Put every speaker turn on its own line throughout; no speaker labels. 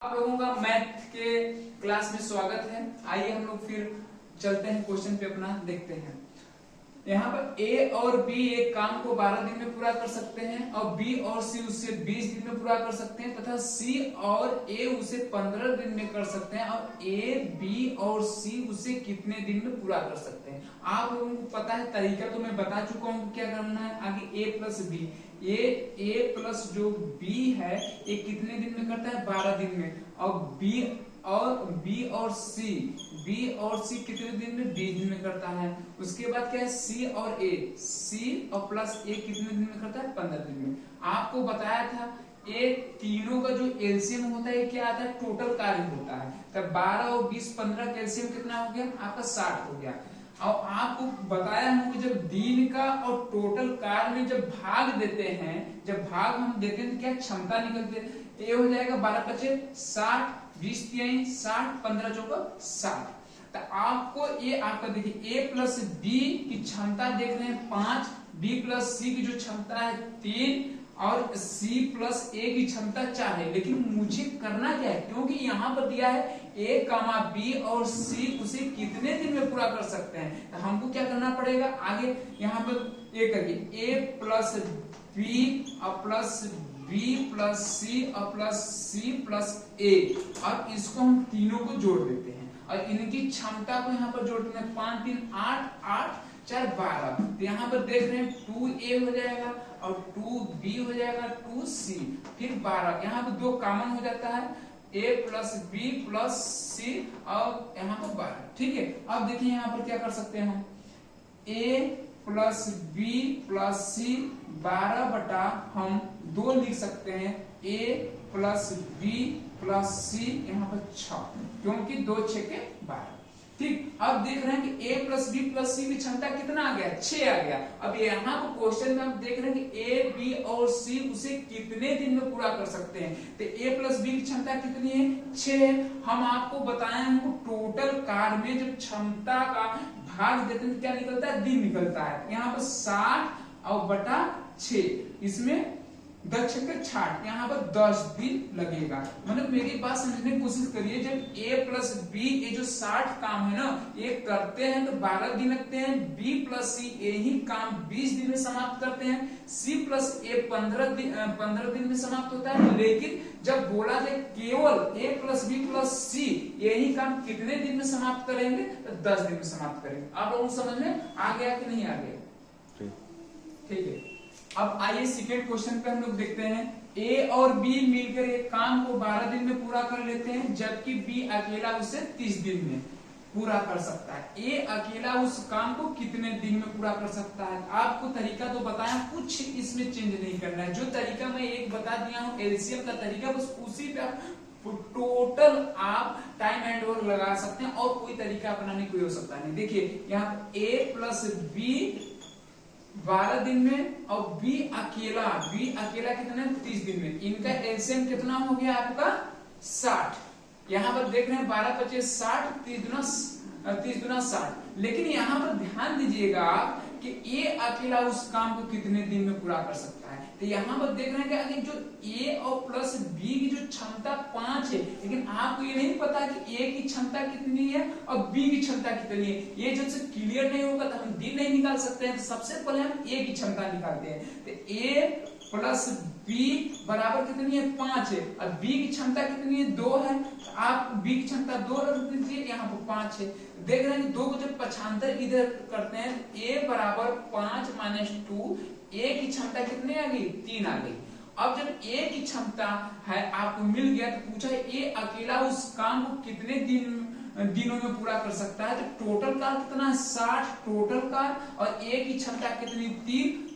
आप लोगों का मैथ के क्लास में स्वागत है। आइए हम लोग फिर चलते हैं क्वेश्चन पे अपना देखते हैं। यहाँ पर ए और बी एक काम को 12 दिन में पूरा कर सकते हैं और बी और सी उसे 20 दिन में पूरा कर सकते हैं तथा सी और ए उसे 15 दिन में कर सकते हैं और ए बी और सी उसे कितने दिन में पूरा कर सकते हैं। आप लोगों को पता है तरीका, तो मैं बता चुका हूँ क्या करना है। आगे ए प्लस बी, ए प्लस जो बी है ये कितने दिन में करता है, 12 दिन में। और बी और सी कितने दिन में, 20 दिन में करता है। उसके बाद क्या है, सी और प्लस ए कितने दिन में करता है, 15 दिन में। आपको बताया था ये तीनों का जो एलसीएम होता है क्या आता है, टोटल कार्य होता है। तब 12 और 20 15 का एलसीएम कितना हो गया आपका, 60 हो गया। और आपको बताया हूं कि जब दिन का और टोटल कार्य में जब भाग देते हैं, जब भाग हम देते हैं तो क्या क्षमता निकलती है। ये हो जाएगा 12 पचे 60, 20 तिहाई 60, 15 चौका 60। तो आपको ये आपका देखिए ए प्लस बी की क्षमता देख रहे हैं 5, बी प्लस सी की जो क्षमता है 3 और सी प्लस ए की क्षमता 4 है। लेकिन मुझे करना क्या है, क्योंकि यहाँ पर दिया है ए कामा बी और सी उसे कितने दिन में पूरा कर सकते हैं, तो हमको क्या करना पड़ेगा आगे। यहाँ पर ए करिए, ए प्लस बी और प्लस बी प्लस सी और प्लस सी प्लस ए, और इसको हम तीनों को जोड़ देते हैं और इनकी क्षमता को यहाँ पर जोड़ देते हैं। 5 3 8, 8 4 12। तो यहाँ पर देख रहे हैं 2a हो जाएगा और 2b हो जाएगा, 2c फिर 12। यहाँ पर 2 कॉमन हो जाता है, a प्लस बी प्लस सी और यहाँ पर 12। ठीक है, अब देखिए यहाँ पर क्या कर सकते हैं हम, a प्लस बी प्लस सी 12 बटा हम 2 लिख सकते हैं a प्लस बी प्लस सी यहाँ पर 6, क्योंकि 2 6 के 12। ठीक, अब देख रहे हैं कि a प्लस बी प्लस सी की क्षमता कितना आ गया, 6 आ गया। अब यहाँ पर क्वेश्चन में आप देख रहे हैं कि a b और c उसे कितने दिन में पूरा कर सकते हैं। तो a प्लस बी की क्षमता कितनी है, 6। हम आपको बताए हमको टोटल कार्य में जब क्षमता का भाग देते हैं तो क्या निकलता है, दिन निकलता है। यहाँ पर 60 और बटा 6, इसमें 10 छक्के 60, यहाँ पर 10 दिन लगेगा। मतलब मेरी बात समझने की कोशिश करिए, जब a प्लस बी ये जो 60 काम है ना ये करते हैं तो 12 दिन लगते हैं, b प्लस सी यही काम 20 दिन में समाप्त करते हैं, c प्लस ए 15 दिन में समाप्त होता है। लेकिन जब बोला जाए केवल a प्लस बी प्लस सी यही काम कितने दिन में समाप्त करेंगे, तो 10 दिन में समाप्त करेंगे। आप लोगों को समझ में आ गया कि नहीं आ गया, ठीक है। अब आइए सेकेंड क्वेश्चन पे हम लोग देखते हैं। ए और बी मिलकर एक काम को 12 दिन में पूरा कर लेते हैं, जबकि बी अकेला उसे 30 दिन में पूरा कर सकता है। ए अकेला उस काम को कितने दिन में पूरा कर सकता है। आपको तरीका तो बताया, कुछ इसमें चेंज नहीं करना है। जो तरीका मैं एक बता दिया हूँ एलसीएम का तरीका, बस उसी पे आप टोटल आप टाइम एंड वर्क लगा सकते हैं और कोई तरीका अपनाने कोई हो सकता नहीं। देखिए यहाँ ए प्लस बी 12 दिन में और बी अकेला कितना है, 30 दिन में। इनका एलसीएम कितना हो गया आपका, 60। यहाँ पर देख रहे हैं 12 25 60, 30 दुना 60। लेकिन यहाँ पर ध्यान दीजिएगा आप कि ये अकेला उस काम को कितने दिन में पूरा कर सकता है। तो यहाँ पर देख रहे हैं कि जो ए और प्लस बी की जो क्षमता 5 है, लेकिन आपको ये नहीं पता कि ए की क्षमता कितनी है और बी की क्षमता कितनी है। ये जब से क्लियर नहीं होगा तो हम दिन नहीं निकाल सकते हैं। तो सबसे पहले हम ए की क्षमता निकालते हैं। तो ए प्लस बी बराबर कितनी है, 5 है और बी की क्षमता कितनी है, 2 है। तो आप बी की क्षमता 2 रख दीजिए, यहाँ पर 5 है। देख रहे हैं 2 को जब पक्षांतर इधर करते हैं, a बराबर 5 माइनस 2, a की क्षमता कितनी आ गई, 3 आ गई। अब जब a की क्षमता है आपको मिल गया तो पूछा है a अकेला उस काम को कितने दिनों में पूरा कर सकता है। तो टोटल कार्य कितना है, 60 टोटल कार्य, और a की क्षमता कितनी,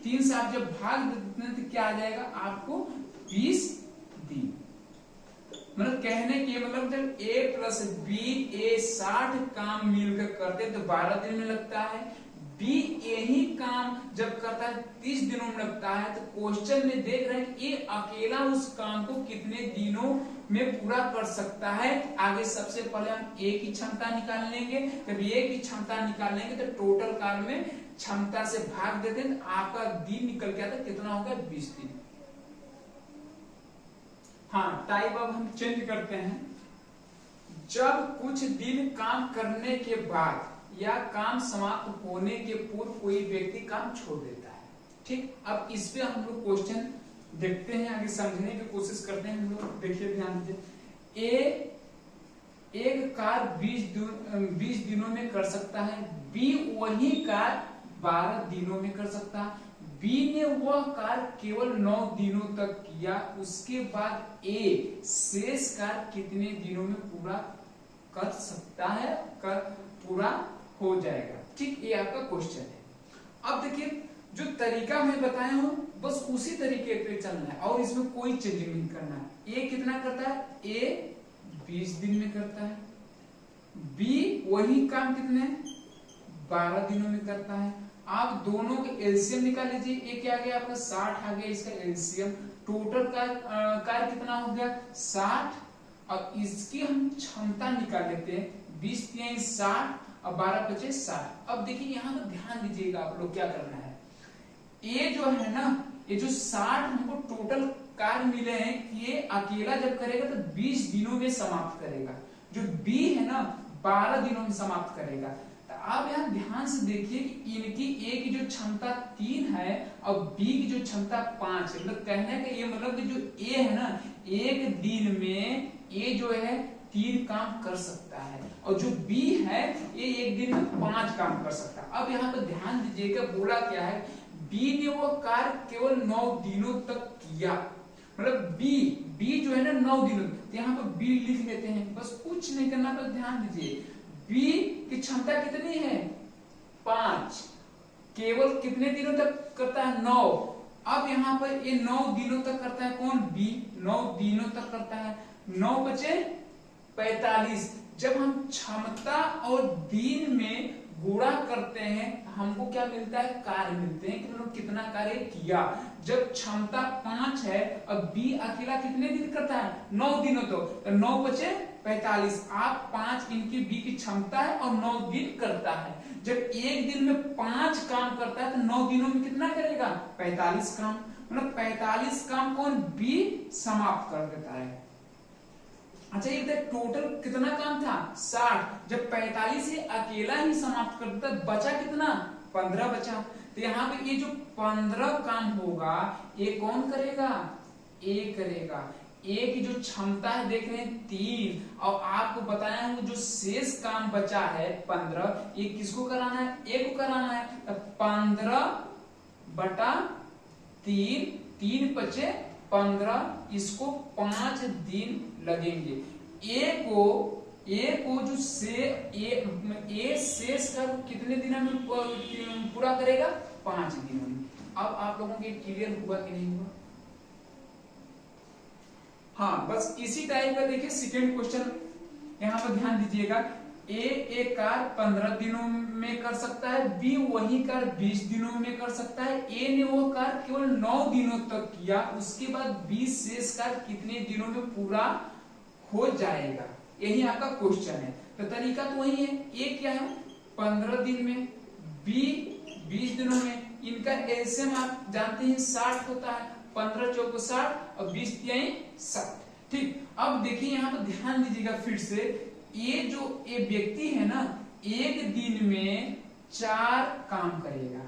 3 से आप जब भाग देते हैं तो क्या आ जाएगा आपको, 20 दिन। मतलब कहने के मतलब जब a प्लस बी ए 60 काम मिलकर करते तो 12 दिन में लगता है, b यही काम जब करता है 30 दिनों में लगता है। तो क्वेश्चन में देख रहे हैं ये अकेला उस काम को कितने दिनों में पूरा कर सकता है। आगे सबसे पहले हम a की क्षमता निकाल लेंगे। जब a की क्षमता निकाल लेंगे तो टोटल कार्य में क्षमता से भाग देते हैं, आपका दिन निकल गया था कितना होगा, 20 दिन। हाँ, टाइप अब हम चेंज करते हैं। जब कुछ दिन काम करने के बाद या काम समाप्त होने के पूर्व कोई व्यक्ति काम छोड़ देता है। ठीक, अब इस पे हम लोग क्वेश्चन देखते हैं, आगे समझने की कोशिश करते हैं हम लोग। देखिए ध्यान दीजिए, एक कार्य 20 दिनों में कर सकता है, बी वही कार्य 12 दिनों में कर सकता है। बी ने वह कार्य केवल 9 दिनों तक किया, उसके बाद ए शेष कार्य कितने दिनों में पूरा कर सकता है, कर पूरा हो जाएगा। ठीक, ये आपका क्वेश्चन है। अब देखिए, जो तरीका मैं बताया हूं बस उसी तरीके पे चलना है और इसमें कोई चेंजिंग नहीं करना है। ए कितना करता है, ए 20 दिन में करता है, बी वही काम कितने 12 दिनों में करता है। आप दोनों के एलसीएम निकाल लीजिए, ये क्या आ गया आपका 60 आ गया, इसका एलसीएम टोटल कार्य कितना हो गया 60। अब इसकी हम क्षमता निकाल लेते हैं, 20 3 60 और 12 बचे 60। अब देखिए यहाँ पर ध्यान दीजिएगा आप लोग क्या करना है, ये जो है ना, ये जो 60 हमको टोटल कार्य मिले हैं, ये अकेला जब करेगा तो 20 दिनों में समाप्त करेगा। जो बी है ना 12 दिनों में समाप्त करेगा। तो आप यहाँ ध्यान से देखिए कि इनकी ए की जो क्षमता 3 है और बी की जो क्षमता 5 है। मतलब कहने का ये मतलब कि जो ए है ना, एक दिन में ए जो है 3 काम कर सकता है और जो बी है ये एक दिन में 5 काम कर सकता है। अब यहाँ पर ध्यान दीजिएगा, बोला क्या है, बी ने वो कार्य केवल 9 दिनों तक किया। मतलब बी जो है ना 9 दिनों, तो यहाँ पर बी लिख लेते हैं, बस कुछ नहीं करना। पर ध्यान दीजिए, बी की क्षमता कितनी है 5, केवल कितने दिनों तक करता है 9। अब यहाँ पर ये 9 दिनों तक करता है कौन, बी 9 दिनों तक करता है, 9 बचे 45। जब हम क्षमता और दिन में गुणा करते हैं हमको क्या मिलता है, कार्य मिलते हैं कि मतलब कितना कार्य किया। जब क्षमता 5 है और बी अकेला कितने दिन करता है 9 दिनों, तो 9 बचे 45। आप 5 इनकी बी की क्षमता है और 9 दिन करता है। जब एक दिन में 5 काम करता है तो 9 दिनों में कितना करेगा 45 काम। मतलब 45 काम कौन, बी समाप्त कर देता है। अच्छा, ये टोटल कितना काम था 60, जब 45 से अकेला ही समाप्त कर देता, बचा कितना 15 बचा। तो यहाँ पे ये जो 15 काम होगा ये कौन करेगा, ए करेगा। ए की जो क्षमता है देख रहे हैं 3, और आपको बताया हूं जो शेष काम बचा है 15, ये किसको कराना है, ए को कराना है। तो 15 बटा 3, 3 बचे 15, इसको 5 दिन लगेंगे। ए को जो ए शेष का कितने दिनों में पूरा करेगा 5 दिनों में। अब आप लोगों के क्लियर हुआ कि नहीं हुआ। हाँ, बस इसी टाइप का देखिए सेकेंड क्वेश्चन यहाँ पर ध्यान दीजिएगा। ए एक कार्य 15 दिनों में कर सकता है, बी वही कार्य 20 दिनों में कर सकता है। ए ने वो कार्य केवल 9 दिनों तक किया, उसके बाद बी शेष कार्य कितने दिनों में पूरा हो जाएगा, यही आपका क्वेश्चन है। तो तरीका तो वही है, ए क्या है 15 दिन में, बी 20 दिनों में। इनका एलसीएम आप जानते हैं 60 होता है, 15 चौको 60 और 20 तिहाई 60। ठीक, अब देखिए यहाँ पर ध्यान दीजिएगा फिर से, ये जो ये व्यक्ति है ना एक दिन में 4 काम करेगा,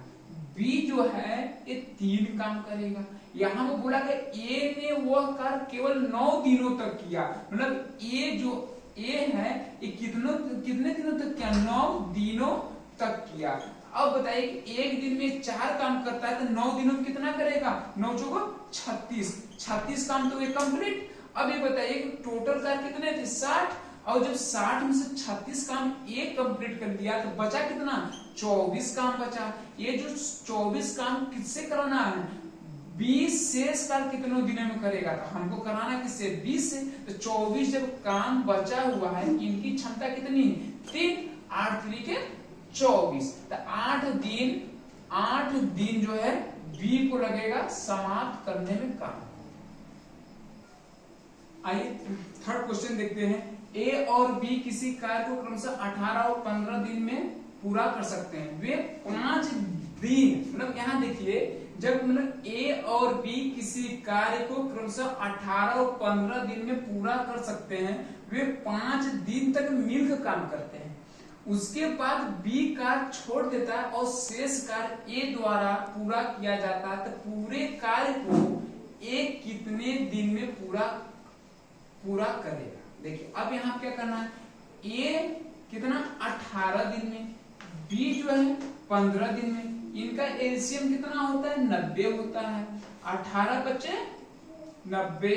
बी जो है ये 3 काम करेगा। यहाँ पर बोला गया ए ने वह कार्य केवल 9 दिनों तक किया। मतलब ये जो ए है ये कितने दिनों तक किया, 9 दिनों तक किया। अब बताइए कि एक दिन में 4 काम करता है तो 9 दिनों में कितना करेगा, 9 चौको 36 काम तो ये कंप्लीट। अब ये बताइए कि टोटल कार्य कितने थे 60, और जब 60 में से 36 काम एक कंप्लीट कर दिया तो बचा कितना 24 काम बचा। ये जो 24 काम किससे कराना है, 20 शेष कार्य कितने दिनों में करेगा, तो हमको कराना किससे 20 से। तो 24 जब काम बचा हुआ है, इनकी क्षमता कितनी है 3, 8 3 के 24, तो 8 दिन जो है बी को लगेगा समाप्त करने में काम। आइए थर्ड क्वेश्चन देखते हैं। ए और बी किसी कार्य को क्रमशः 18 और 15 दिन में पूरा कर सकते हैं। वे 5 दिन, मतलब यहाँ देखिए जब मतलब ए और बी किसी कार्य को क्रमशः 18 और 15 दिन में पूरा कर सकते हैं, वे 5 दिन तक मिलकर काम करते हैं। उसके बाद बी कार्य छोड़ देता है और शेष कार्य ए द्वारा पूरा किया जाता है, तो पूरे कार्य को ए कितने दिन में पूरा करेगा। देखिए अब यहाँ क्या करना है, ए कितना 18 दिन में, बी जो है 15 दिन में, इनका एलसीएम कितना होता है 90 होता है। 18 बचे 90,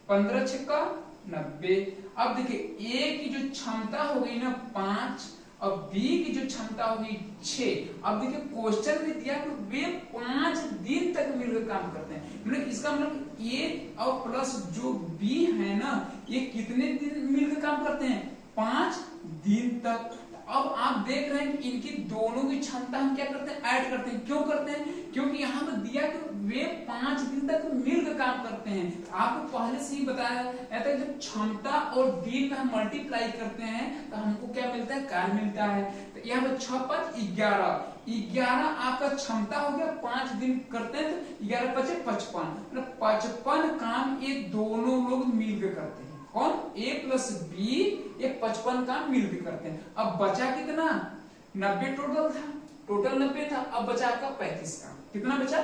15 छक्का 90। अब देखिए ए की जो क्षमता हो गई ना 5 और बी की जो क्षमता होगी 6। अब देखिए क्वेश्चन में दिया कि वे 5 दिन तक मिलकर काम करते हैं, मतलब इसका मतलब ए और प्लस जो बी है ना, ये कितने दिन मिलकर काम करते हैं 5 दिन तक। अब आप देख रहे हैं कि इनकी दोनों की क्षमता हम क्या करते हैं ऐड करते हैं। क्यों करते हैं, क्योंकि यहाँ पर दिया कि वे 5 दिन तक मिलकर काम करते हैं। आपको पहले से ही बताया था जब क्षमता और दिन में हम मल्टीप्लाई करते हैं तो हमको क्या मिलता है, कार्य मिलता है। तो यहाँ पर 6 5 11 आपका क्षमता हो गया, 5 दिन करते हैं तो 11 5 55, मतलब 55 काम ये दोनों लोग मिलकर करते हैं। कौन, ए प्लस बी, ये 55 काम मिलकर करते हैं। अब बचा कितना 90 टोटल था, टोटल 90 था, अब बचा आपका 35 काम। कितना बचा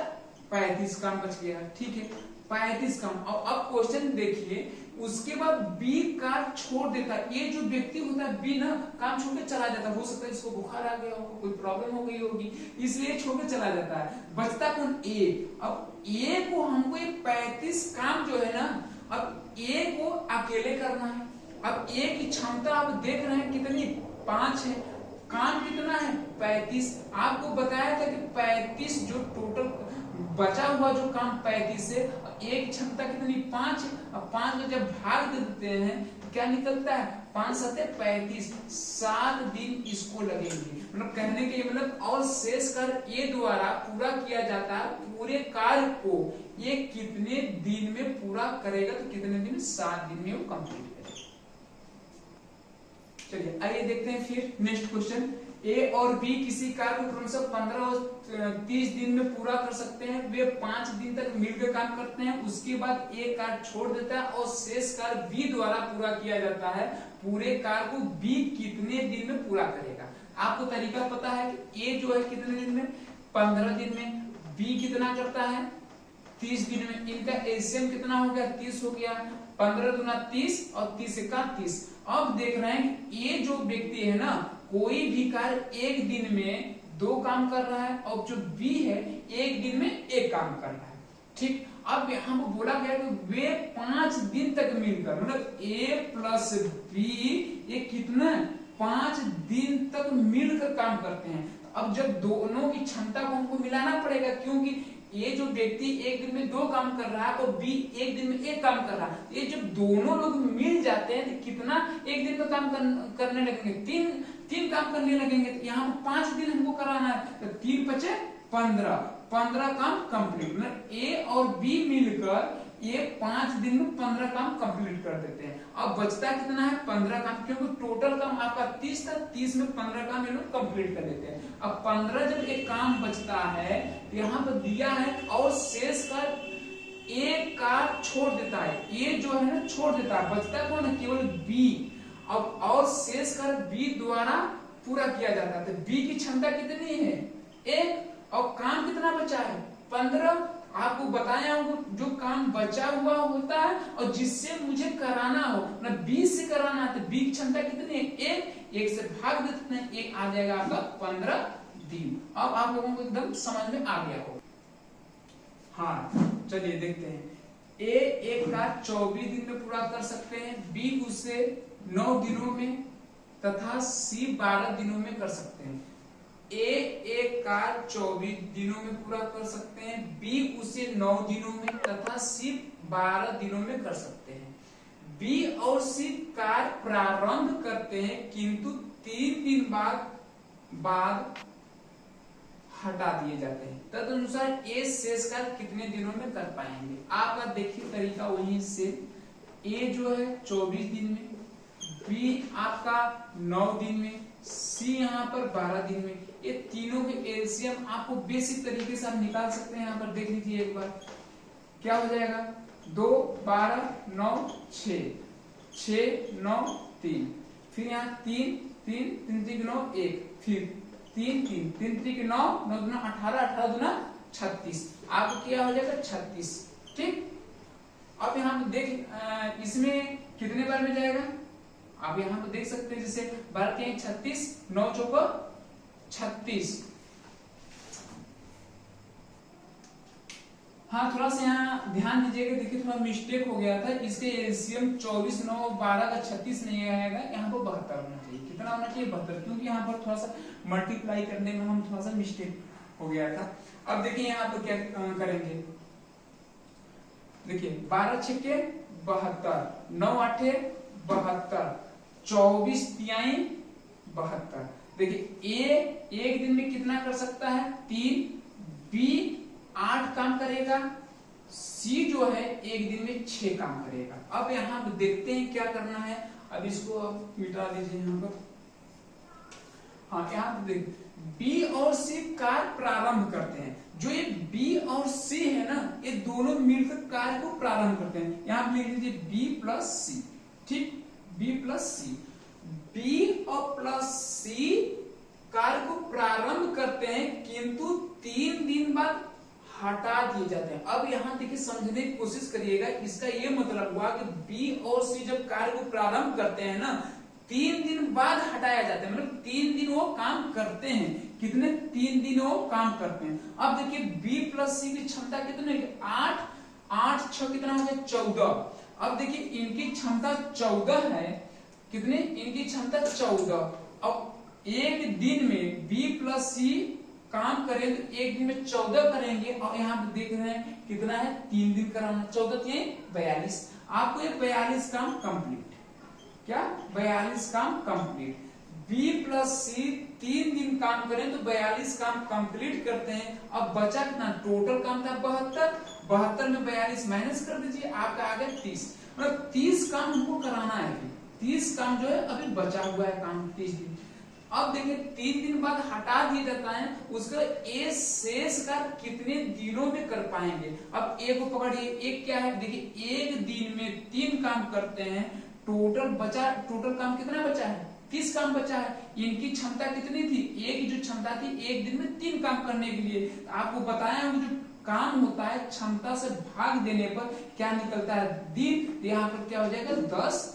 35 काम बच गया, ठीक है 35 काम। अब क्वेश्चन देखिए, उसके बाद बी कार्य छोड़ देता है। ये जो व्यक्ति होता है बी ना, काम छोड़ के चला जाता है। हो सकता है इसको बुखार आ गया हो, कोई प्रॉब्लम हो गई होगी, इसलिए छोड़ के चला जाता है। बचता कौन, ए। अब ए को हमको ये 35 काम जो है ना, अब ए को अकेले करना है। अब ए की क्षमता आप देख रहे हैं कितनी 5 है, काम कितना है 35। आपको बताया था कि 35 जो टोटल बचा हुआ जो काम 35 है, एक क्षमता कितनी 5 है। अब 5 को जब भाग दे देते हैं तो क्या निकलता है 5 7 35, 7 दिन इसको लगेंगे। मतलब कहने के मतलब और शेष कार्य ए द्वारा पूरा किया जाता है। पूरे कार्य को ये कितने दिन में पूरा करेगा, तो कितने दिन, 7 दिन में वो कंप्लीट करेगा। चलिए आइए देखते हैं फिर नेक्स्ट क्वेश्चन। ए और बी किसी कार्य को क्रमशः 15 और 30 दिन में पूरा कर सकते हैं, वे 5 दिन तक मिलकर काम करते हैं। उसके बाद ए कार्य छोड़ देता है और शेष कार्य बी द्वारा पूरा किया जाता है। पूरे कार्य को बी कितने दिन में पूरा करेगा। आपको तरीका पता है कि ए जो है कितने दिन में 15 दिन में, बी कितना करता है 30 दिन में। इनका एलसीएम कितना हो गया 30 हो गया, 15 दूना 30 और 30 का 30। अब देख रहे हैं कि ये जो व्यक्ति है ना, कोई भी कार्य एक दिन में 2 काम कर रहा है और जो बी है एक दिन में 1 काम कर रहा है, ठीक। अब यहाँ पर बोला गया कि वे 5 दिन तक मिलकर, मतलब ए प्लस बी ये कितना 5 दिन तक मिलकर काम करते हैं। अब जब दोनों की क्षमता को हमको मिलाना पड़ेगा, क्योंकि ये जो व्यक्ति एक दिन में 2 काम कर रहा है और बी एक दिन में 1 काम कर रहा है, ये जब दोनों लोग मिल जाते हैं तो कितना एक दिन में काम करने लगेंगे, 3 काम करने लगेंगे। तो यहाँ 5 दिन हमको कराना है, तो 3 5 15 काम कंप्लीट। मतलब ए और बी मिलकर ये 5 दिन में 15 काम कंप्लीट कर देते हैं। अब बचता कितना है 15 काम, क्योंकि टोटल काम आपका 30 था, 30 में 15 काम ये लोग कंप्लीट कर देते हैं। अब 15 जब एक काम बचता है, यहाँ पर दिया है और शेष का एक कार्य छोड़ देता है, ये जो है ना छोड़ देता है, बचता कौन है केवल बी। अब और शेष कार्य बी द्वारा पूरा किया जाता है। तो बी की क्षमता कितनी है 1 और काम कितना बचा है 15। आपको बताया हूँ जो काम बचा हुआ होता है और जिससे मुझे कराना हो ना, 20 से कराना है, तो बी की क्षमता कितनी है 1 से भाग देते हैं, 1 आ जाएगा आपका 15 दिन। अब आप लोगों को एकदम समझ में आ गया हो। हाँ चलिए देखते हैं। ए एक का 24 दिन में पूरा कर सकते हैं, बी उसे 9 दिनों में तथा सी 12 दिनों में कर सकते हैं। ए एक कार्य 24 दिनों में पूरा कर सकते हैं, बी उसे 9 दिनों में तथा सी 12 दिनों में कर सकते हैं। बी और सी कार्य प्रारंभ करते हैं किंतु 3 दिन बाद हटा दिए जाते हैं। तदनुसार ए शेष कार्य कितने दिनों में कर पाएंगे। आपका देखिए तरीका वही से, ए जो है 24 दिन में, बी आपका 9 दिन में, सी यहाँ पर 12 दिन में। ये तीनों के एलसीएम आपको बेसिक तरीके से आप निकाल सकते हैं। यहाँ पर देख लीजिए एक बार क्या हो जाएगा, 2 12 9 6 6 9 3, फिर यहाँ 3 3 3 3 9 1, फिर 3 3 3 3 9 9 2 18 18 2 36, आपको क्या हो जाएगा 36। ठीक, अब यहाँ पे देख इसमें कितने बार में जाएगा, आप यहाँ पे देख सकते हैं, जैसे 12 के 36, 9 चौको 36। हाँ, थोड़ा सा यहाँ ध्यान दीजिएगा, देखिए थोड़ा मिस्टेक हो गया था, इसके एलसीएम 24 9 12 का 36 नहीं आएगा, यहाँ पर 72 होना चाहिए। कितना होना चाहिए, 72, क्योंकि यहाँ पर थोड़ा सा मल्टीप्लाई करने में हम थोड़ा सा मिस्टेक हो गया था। अब देखिए यहाँ पर क्या करेंगे, देखिए 12 छक्के 72, 9 आठे 72, 24 तिहाई 72। देखिए ए एक दिन में कितना कर सकता है, 3, बी 8 काम करेगा, सी जो है एक दिन में 6 काम करेगा। अब यहाँ देखते हैं क्या करना है, अब इसको आप मिटा दीजिए यहाँ पर। हाँ, यहाँ पे देख बी और सी कार्य प्रारंभ करते हैं। जो ये बी और सी है ना, ये दोनों मिलकर कार्य को प्रारंभ करते हैं। यहाँ पे लिख लीजिए बी प्लस सी। ठीक, बी प्लस सी, बी और प्लस सी कार्य को प्रारंभ करते हैं, किंतु 3 दिन बाद हटा दिए जाते हैं। अब यहाँ देखिए समझने की कोशिश करिएगा, इसका ये मतलब हुआ कि बी और सी जब कार्य को प्रारंभ करते हैं ना, 3 दिन बाद हटाया जाता है, मतलब 3 दिन वो काम करते हैं। कितने, 3 दिन वो काम करते हैं। अब देखिए बी प्लस सी की क्षमता कितनी है, 8 8 6 कितना हो गया, 14। अब देखिए इनकी क्षमता 14 है, कितने, इनकी क्षमता 14। अब एक दिन में बी प्लस सी काम करें तो एक दिन में 14 करेंगे, और यहाँ पे देख रहे हैं कितना है, 3 दिन कराना, 14 ये 42। आपको ये 42 काम कंप्लीट, क्या 42 काम कंप्लीट। बी प्लस सी 3 दिन काम करें तो 42 काम कंप्लीट करते हैं। अब बचा कितना, टोटल काम था 72, 72 में 42 माइनस कर दीजिए, आपका आ गया 30। मतलब 30 काम हमको कराना है, 30 काम जो है अभी बचा हुआ है काम 30 दिन। अब देखिए 3 दिन बाद हटा दिया जाता है, उसका ए शेष कार्य कितने दिनों में कर पाएंगे। अब ए को पकड़िए, एक क्या है, देखिए एक दिन में 3 काम करते हैं, टोटल काम कितना बचा है, 30 काम बचा है। इनकी क्षमता कितनी थी, ए की जो क्षमता थी एक दिन में 3 काम करने के लिए, आपको बताया हूं जो काम होता है क्षमता से भाग देने पर क्या निकलता है, दिन। यहाँ पर क्या हो जाएगा, 10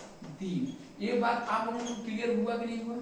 दिन। ये बात आप लोगों को क्लियर हुआ कि नहीं हुआ।